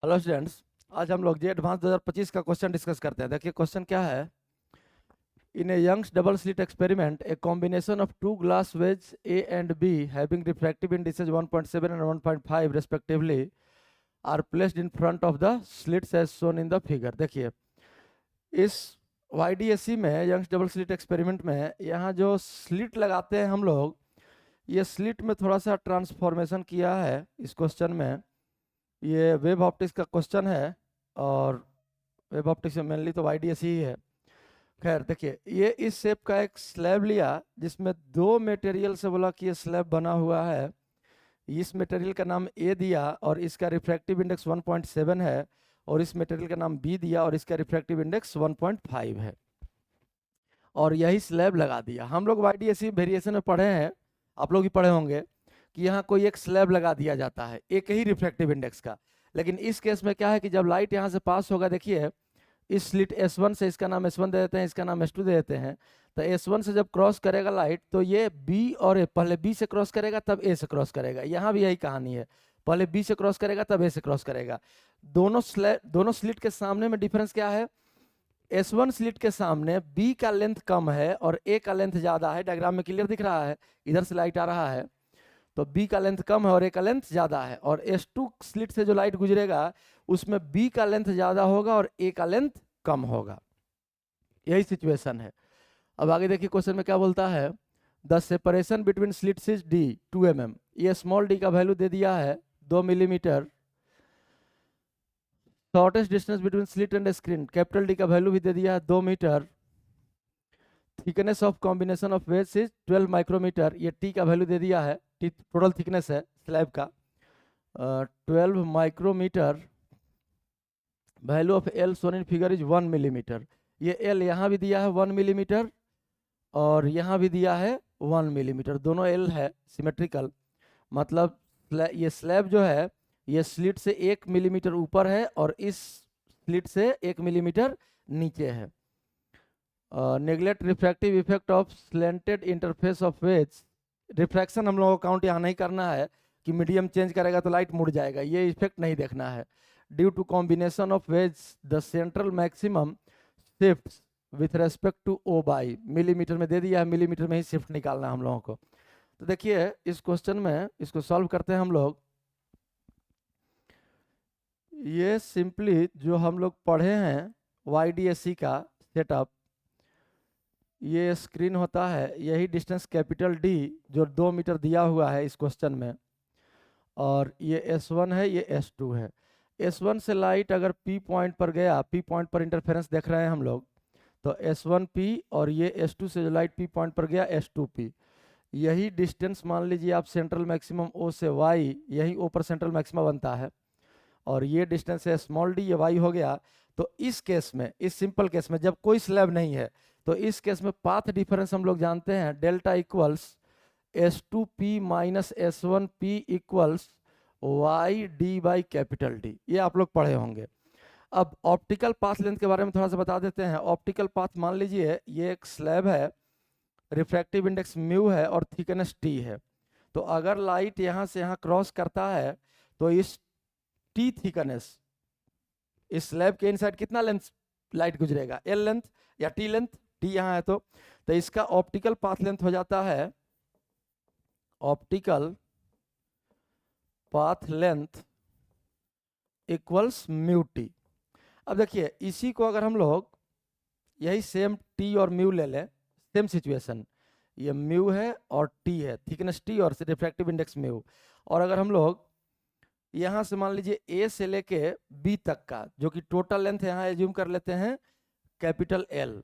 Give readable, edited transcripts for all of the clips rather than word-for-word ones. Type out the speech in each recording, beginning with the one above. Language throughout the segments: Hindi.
हेलो स्टूडेंट्स, आज हम लोग जे एडवांस 2025 का क्वेश्चन डिस्कस करते हैं। देखिए क्वेश्चन क्या है। In a Young's double slit experiment a combination of two glass wedge A and B having refractive indices 1.7 and 1.5 respectively are placed in front of the slits as shown in the figure. देखिए इस YDSE में यंग्स डबल स्लिट एक्सपेरिमेंट में यहाँ जो स्लिट लगाते हैं हम लोग, ये स्लिट में थोड़ा सा ट्रांसफॉर्मेशन किया है इस क्वेश्चन में। ये वेब ऑप्टिक्स का क्वेश्चन है और वेब ऑप्टिक्स में मेनली तो YDSE ही है। खैर देखिए, ये इस शेप का एक स्लैब लिया जिसमें दो मटेरियल से बोला कि ये स्लैब बना हुआ है। इस मटेरियल का नाम A दिया और इसका रिफ्रैक्टिव इंडेक्स 1.7 है, और इस मटेरियल का नाम B दिया और इसका रिफ्रैक्टिव इंडेक्स 1.5 है, और यही स्लैब लगा दिया। हम लोग YDSE वेरिएशन में पढ़े हैं, आप लोग भी पढ़े होंगे कि यहाँ कोई एक स्लैब लगा दिया जाता है एक ही रिफ्रैक्टिव इंडेक्स का। लेकिन इस केस में क्या है कि जब लाइट यहाँ से पास होगा, देखिए इस स्लिट S1 से, इसका नाम S1 दे देते हैं, इसका नाम S2 दे देते हैं, तो S1 से जब क्रॉस करेगा लाइट तो ये B और A, पहले B से क्रॉस करेगा तब A से क्रॉस करेगा। यहाँ भी यही कहानी है, पहले B से क्रॉस करेगा तब A से क्रॉस करेगा। दोनों स्लिट के सामने में डिफरेंस क्या है। S1 स्लिट के सामने B का लेंथ कम है और A का लेंथ ज्यादा है। डायग्राम में क्लियर दिख रहा है, इधर से लाइट आ रहा है तो B का लेंथ कम है और A का लेंथ ज्यादा है। और S2 स्लिट से जो लाइट गुजरेगा उसमें B का लेंथ ज्यादा होगा और A का लेंथ कम होगा। यही सिचुएशन है। अब आगे देखिए क्वेश्चन में क्या बोलता है। The separation between slits is D 2 mm। ये स्मॉल d का वैल्यू दे दिया है 2 millimetre. Shortest distance between slit and screen, capital D का वैल्यू भी दे दिया है 2 metre. Thickness of combination of wedge is 12 micrometre. ये T का वैल्यू दे दिया है, T टोटल थिकनेस है स्लैब का 12 micrometre. Value of L shown in figure is 1 millimetre. ये L यहाँ भी दिया है 1 मिलीमीटर और यहाँ भी दिया है 1 मिलीमीटर, दोनों L है सिमेट्रिकल। मतलब ये स्लैब जो है ये स्लिट से 1 मिलीमीटर ऊपर है और इस स्लिट से 1 मिलीमीटर नीचे है। Neglect refractive effect of slanted interface of ways. Refraction हम लोगों को काउंट यहाँ नहीं करना है कि मीडियम चेंज करेगा तो लाइट मुड़ जाएगा, ये इफेक्ट नहीं देखना है। Due to combination of wedge the central maximum shift with respect to O by. Millimetre में दे दिया है, मिलीमीटर में ही शिफ्ट निकालना है हम लोगों को। तो देखिए इस क्वेश्चन में इसको सॉल्व करते हैं हम लोग। ये सिंपली जो हम लोग पढ़े हैं YDSE का सेटअप, ये स्क्रीन होता है, यही डिस्टेंस कैपिटल D जो 2 मीटर दिया हुआ है इस क्वेश्चन में, और ये S1 है, ये S2 है। S1 से लाइट अगर P पॉइंट पर गया, P पॉइंट पर इंटरफेरेंस देख रहे हैं हम लोग, तो S1P, और ये S2 से जो लाइट P पॉइंट पर गया S2P। यही डिस्टेंस मान लीजिए आप सेंट्रल मैक्सिमम O से Y, यही O पर सेंट्रल मैक्सिमा बनता है, और ये डिस्टेंस है स्मॉल d, ये y हो गया। तो इस केस में, इस सिंपल केस में जब कोई स्लैब नहीं है, तो इस केस में पाथ डिफरेंस हम लोग जानते हैं, delta equals S2P minus S1P equals y d by capital D। ये आप लोग पढ़े होंगे। अब ऑप्टिकल पाथ लेंथ के बारे में थोड़ा सा बता देते हैं। ऑप्टिकल पाथ मान लीजिए ये एक स्लैब है, रिफ्रैक्टिव इंडेक्स म्यू है और थिकनेस T है। तो अगर लाइट यहाँ से यहाँ क्रॉस करता है तो इस T थिकनेस, इस स्लैब के इनसाइड कितना लेंथ लाइट गुजरेगा, L लेंथ या T लेंथ, T यहाँ है तो इसका ऑप्टिकल पाथ लेंथ हो जाता है, optical path length equals mu T। अब देखिए इसी को अगर हम लोग यही सेम T और म्यू ले लें, सेम सिचुएशन, ये म्यू है और T है, थिकनेस T और रिफ्रैक्टिव इंडेक्स म्यू, और अगर हम लोग यहाँ से मान लीजिए A से लेके B तक का जो कि टोटल लेंथ यहाँ एज्यूम कर लेते हैं कैपिटल L,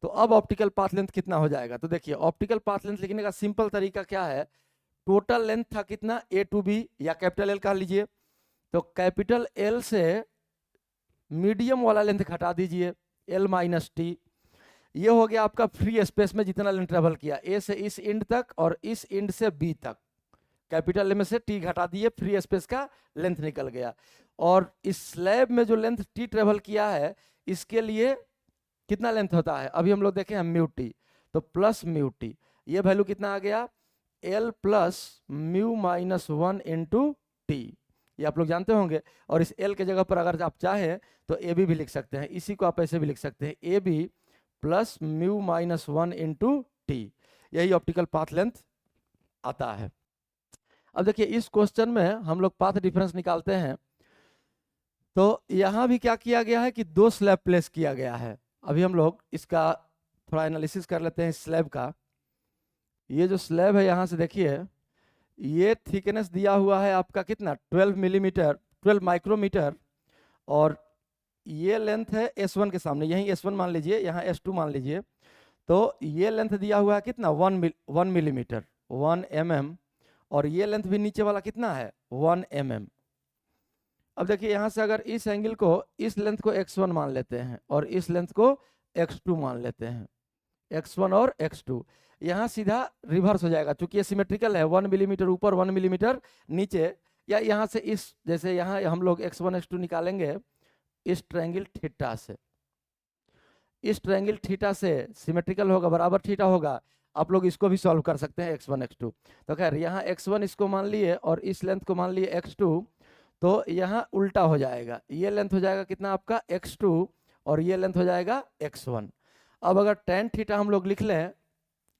तो अब ऑप्टिकल पाथ लेंथ कितना हो जाएगा। तो देखिए ऑप्टिकल पाथ लेंथ लिखने का सिंपल तरीका क्या है, टोटल लेंथ था कितना A टू B या कैपिटल L कह लीजिए, तो कैपिटल L से मीडियम वाला लेंथ घटा दीजिए L माइनस T। ये हो गया आपका फ्री स्पेस में जितना लेंथ ट्रेवल किया, A से इस इंड तक और इस इंड से B तक, कैपिटल में से T घटा दिए, फ्री स्पेस का लेंथ निकल गया। और इस स्लैब में जो लेंथ T ट्रेवल किया है इसके लिए कितना लेंथ होता है, अभी हम लोग देखें हम म्यू T, तो प्लस म्यू T, ये वैल्यू कितना आ गया L plus mu minus 1 into T। ये आप लोग जानते होंगे। और इस एल के जगह पर अगर आप चाहें तो ए बी भी लिख सकते हैं, इसी को आप ऐसे भी लिख सकते हैं, a b plus mu minus 1 into t, यही ऑप्टिकल पाथ लेंथ आता है। अब देखिए इस क्वेश्चन में हम लोग पाथ डिफरेंस निकालते हैं, तो यहाँ भी क्या किया गया है कि 2 स्लैब प्लेस किया गया है। अभी हम लोग इसका थोड़ा एनालिसिस कर लेते हैं स्लैब का। ये जो स्लैब है यहाँ से देखिए, ये थिकनेस दिया हुआ है आपका कितना 12 मिलीमीटर, 12 माइक्रोमीटर, और ये लेंथ है S1 के सामने, यहीं S1 मान लीजिए, यहाँ S2 मान लीजिए, तो ये लेंथ दिया हुआ है कितना 1 मिलीमीटर, 1 mm, और ये लेंथ भी नीचे वाला कितना है 1 mm। अब देखिए यहाँ से अगर इस एंगल को, इस लेंथ को x1 मान लेते हैं और इस लेंथ को x2 मान लेते हैं, x1 और x2, यहाँ सीधा रिवर्स हो जाएगा क्योंकि ये सिमेट्रिकल है, 1 मिलीमीटर ऊपर 1 मिलीमीटर नीचे, या यहाँ से इस, जैसे यहाँ हम लोग x1 x2 निकालेंगे इस ट्रायंगल थीटा से, इस ट्रायंगल थीटा से सिमेट्रिकल होगा, बराबर थीटा होगा। आप लोग इसको भी सॉल्व कर सकते हैं x1 x2। तो खैर यहाँ x1 इसको मान लिए और इस लेंथ को मान लिए x2, तो यहाँ उल्टा हो जाएगा, ये लेंथ हो जाएगा कितना आपका x2 और ये लेंथ हो जाएगा x1। अब अगर tan थीटा हम लोग लिख लें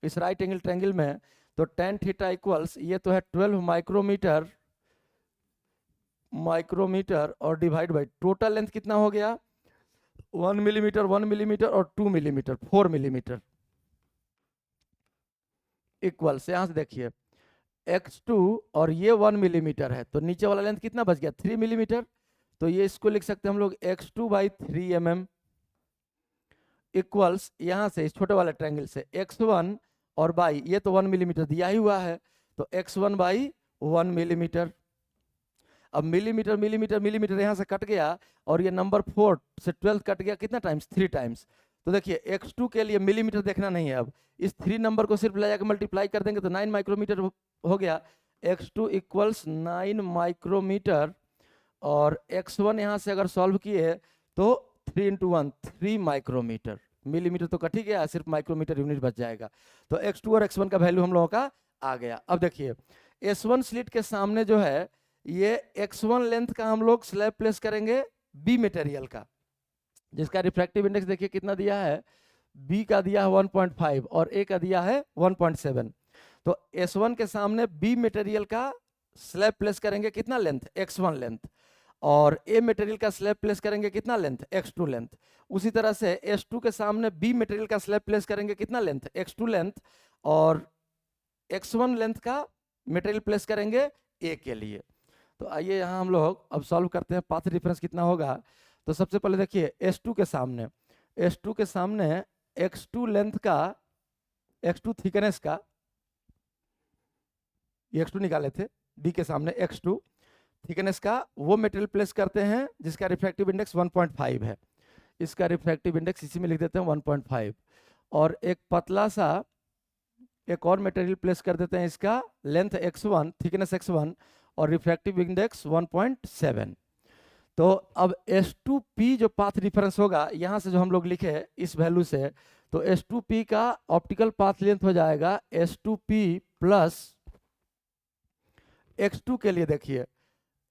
इस राइट एंगल ट्रायंगल में, तो tan थीटा इक्वल्स, ये तो है 12 माइक्रोमीटर और डिवाइड बाई टोटल लेंथ कितना हो गया 1 मिलीमीटर, 1 मिलीमीटर और 2 मिलीमीटर, 4 मिलीमीटर इक्वल्स, यहाँ से देखिए x2 और ये 1 मिलीमीटर है, तो नीचे वाला लेंथ कितना बच गया 3 मिलीमीटर, तो ये इसको लिख सकते हैं हम लोग x2 बाई 3 mm इक्वल्स, यहाँ से इस छोटे वाले ट्रायंगल से x1 और बाई, ये तो 1 मिलीमीटर दिया ही हुआ है, तो x1 बाई 1 मिलीमीटर। अब मिलीमीटर मिलीमीटर मिलीमीटर यहाँ से कट गया और ये नंबर 4 से 12 कट गया कितना टाइम्स 3 टाइम्स। तो देखिए x2 के लिए मिलीमीटर देखना नहीं है, अब इस 3 नंबर को सिर्फ ले जाकर मल्टीप्लाई कर देंगे तो 9 माइक्रोमीटर हो गया, x2 इक्वल्स 9 माइक्रोमीटर, और x1 यहाँ से अगर सॉल्व किए तो 3 इंटू 1 3 माइक्रोमीटर, मिलीमीटर तो कट ही गया, सिर्फ माइक्रोमीटर यूनिट बच जाएगा। तो x2 और x1 का वैल्यू हम लोगों का आ गया। अब देखिए S1 स्लिट के सामने जो है ये x1 लेंथ का हम लोग स्लैब प्लेस करेंगे B मटेरियल का, जिसका रिफ्रैक्टिव इंडेक्स देखिए कितना दिया है, B का दिया है 1.5 और A का दिया है 1.7। तो S1 के सामने B मटेरियल का स्लैब प्लेस करेंगे कितना लेंथ x1 लेंथ, और A मटेरियल का स्लैब प्लेस करेंगे कितना लेंथ x2 लेंथ। उसी तरह से S2 के सामने B मटेरियल का स्लैब प्लेस करेंगे कितना लेंथ x2 लेंथ, और x1 लेंथ का मटेरियल प्लेस करेंगे A के लिए। तो आइए यहाँ हम लोग अब सॉल्व करते हैं, पाथ डिफरेंस कितना होगा। तो सबसे पहले देखिए S2 के सामने, S2 के सामने x2 लेंथ का, x2 थिकनेस का, ये x2 निकाले थे, B के सामने x2 थिकनेस का वो मटेरियल प्लेस करते हैं जिसका रिफ्रैक्टिव इंडेक्स 1.5 है, इसका रिफ्रैक्टिव इंडेक्स इसी में लिख देते हैं 1.5, और एक पतला सा एक और मटेरियल प्लेस कर देते हैं, इसका लेंथ x1 थिकनेस x1 और रिफ्रैक्टिव इंडेक्स 1.7। तो अब S2P जो पाथ डिफरेंस होगा यहाँ से जो हम लोग लिखे इस वैल्यू से, तो S2P का ऑप्टिकल पाथ लेंथ हो जाएगा S2P प्लस x2 के लिए देखिए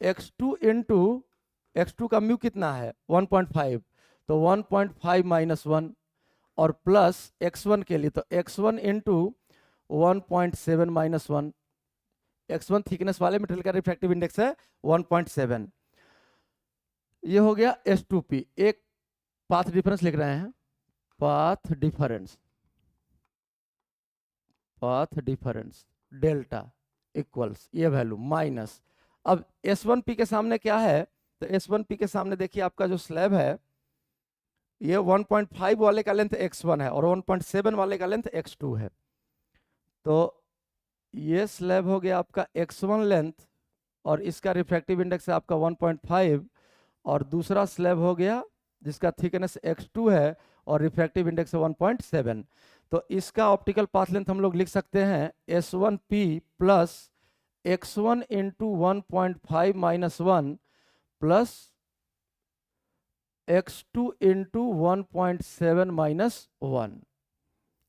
x2 इंटू x2 का म्यू कितना है 1.5, तो 1.5 माइनस 1, और प्लस x1 के लिए तो x1 into 1.7 minus 1, x1 thickness वाले मटेरियल का रिफ्रैक्टिव इंडेक्स है 1.7। ये हो गया S2P। एक पाथ डिफरेंस लिख रहे हैं, पाथ डिफरेंस डेल्टा इक्वल्स ये वैल्यू माइनस, अब S1P के सामने क्या है, तो S1P के सामने देखिए आपका जो स्लैब है ये 1.5 वाले का लेंथ x1 है और 1.7 वाले का लेंथ x2 है। तो ये स्लैब हो गया आपका x1 लेंथ और इसका रिफ्रैक्टिव इंडेक्स है आपका 1.5, और दूसरा स्लैब हो गया जिसका थिकनेस x2 है और रिफ्रैक्टिव इंडेक्स है 1.7। तो इसका ऑप्टिकल पाथ लेंथ हम लोग लिख सकते हैं S1P plus x1 into 1.5 minus 1 plus x2 into 1.7 minus 1,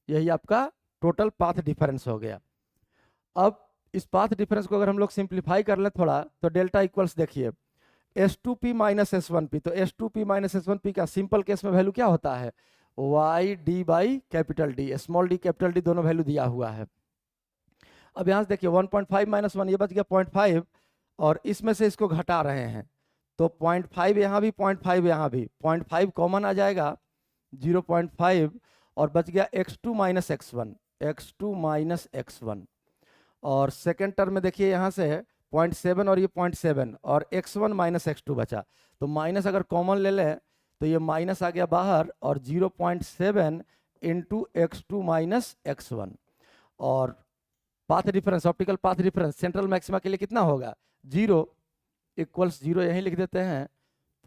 यही आपका टोटल पाथ डिफरेंस हो गया। अब इस पाथ डिफरेंस को अगर हम लोग सिंप्लीफाई कर लें थोड़ा, तो डेल्टा इक्वल्स देखिए S2P माइनस S1P, तो S2P माइनस S1P का सिंपल केस में वैल्यू क्या होता है, y d by capital d, small d capital d दोनों वैल्यू दिया हुआ है। अब यहाँ से देखिए 1.5 माइनस 1 ये बच गया 0.5, और इसमें से इसको घटा रहे हैं, तो 0.5 यहाँ भी 0.5 यहाँ भी, 0.5 कॉमन आ जाएगा 0.5, और बच गया x2 minus x1, x2 minus x1। और सेकेंड टर्म में देखिए यहाँ से 0.7 और ये 0.7 और x1 माइनस x2 बचा, तो माइनस अगर कॉमन ले लें तो ये माइनस आ गया बाहर, और 0.7 इंटू x2 माइनस x1। और path difference, optical path difference central maxima के लिए कितना होगा, 0 इक्वल्स 0 यहीं लिख देते हैं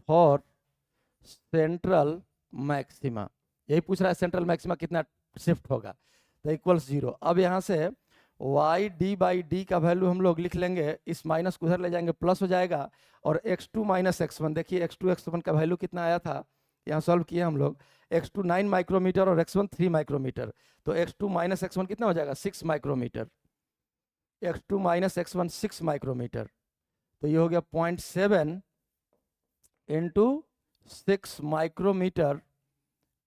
फॉर सेंट्रल मैक्सिमा, यही पूछ रहा है सेंट्रल मैक्सिमा कितना शिफ्ट होगा, तो इक्वल्स 0। अब यहाँ से वाई डी बाई डी का वैल्यू हम लोग लिख लेंगे, इस माइनस को उधर ले जाएंगे प्लस हो जाएगा, और x2 माइनस x1, देखिए x2 x1 का वैल्यू कितना आया था, यहाँ सॉल्व किए हम लोग, x2 9 माइक्रोमीटर और x1 3 माइक्रोमीटर, तो x2 माइनस x1 कितना हो जाएगा 6 micrometer, x2 minus x1 6 micrometer, तो ये हो गया 0.7 इंटू 6 माइक्रोमीटर,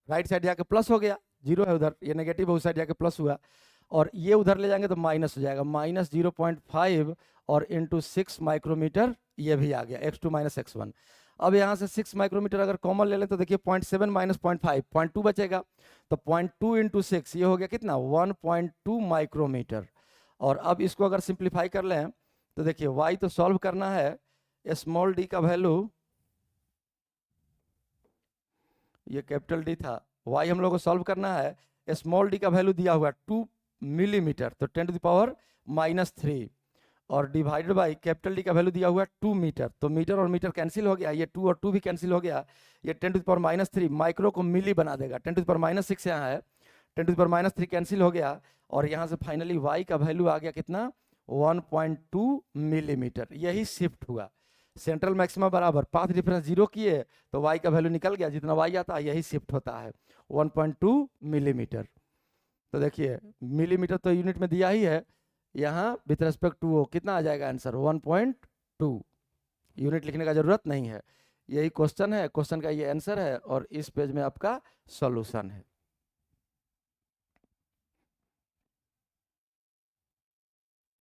राइट साइड जाके प्लस हो गया, 0 है उधर, ये नेगेटिव है उस साइड जाके प्लस हुआ, और ये उधर ले जाएंगे तो माइनस हो जाएगा, माइनस 0.5 और इंटू 6 माइक्रोमीटर, ये भी आ गया x2 माइनस x1। अब यहाँ से 6 माइक्रोमीटर अगर कॉमन ले लें तो देखिए 0.7 माइनस 0.5, 0.2 बचेगा, तो 0.2 इंटू 6 ये हो गया कितना 1.2 माइक्रोमीटर। और अब इसको अगर सिंप्लीफाई कर लें तो देखिए y तो सॉल्व करना है, स्मॉल डी का वैल्यू, ये कैपिटल डी था, y हम लोग को सॉल्व करना है, स्मॉल डी का वैल्यू दिया हुआ 2 मिलीमीटर, तो 10 टू द पावर माइनस 3, और डिवाइडेड बाई कैपिटल डी का वैल्यू दिया हुआ 2 मीटर, तो मीटर और मीटर कैंसिल हो गया, ये 2 और 2 भी कैंसिल हो गया, ये 10 to the power minus 3 micro को मिली बना देगा, 10 टू द पावर माइनस 6 यहाँ है, 10 to the power minus 3 cancel हो गया, और यहाँ से फाइनली y का वैल्यू आ गया कितना 1.2 मिलीमीटर, यही शिफ्ट हुआ। सेंट्रल मैक्सिमा बराबर पाथ डिफरेंस 0 किए तो y का वैल्यू निकल गया, जितना y आता है यही शिफ्ट होता है 1.2 मिलीमीटर। तो देखिए मिलीमीटर तो यूनिट में दिया ही है, यहाँ विथ रेस्पेक्ट टू वो कितना आ जाएगा आंसर 1.2, यूनिट लिखने का जरूरत नहीं है। यही क्वेश्चन है, क्वेश्चन का ये आंसर है, और इस पेज में आपका सॉल्यूशन है।